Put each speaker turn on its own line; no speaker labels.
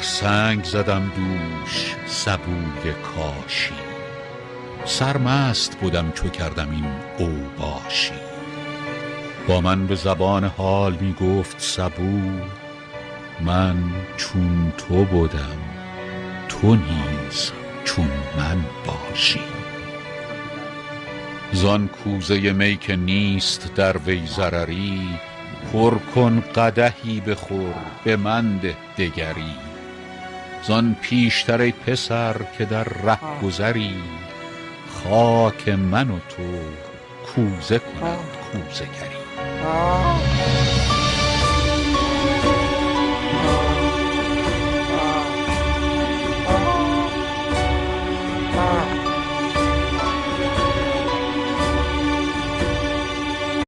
بر سنگ زدم دوش سبوی کاشی، سرمست بودم چو کردم این اوباشی. با من به زبان حال می گفت سبو، من چون تو بودم تو نیز چون من باشی. زان کوزه می که نیست در وی ضرری، پر کن قدحی بخور به من ده دگری. زان پیشتر ای پسر که در ره گذری، خاک من و تو کوزه کند کوزه گری.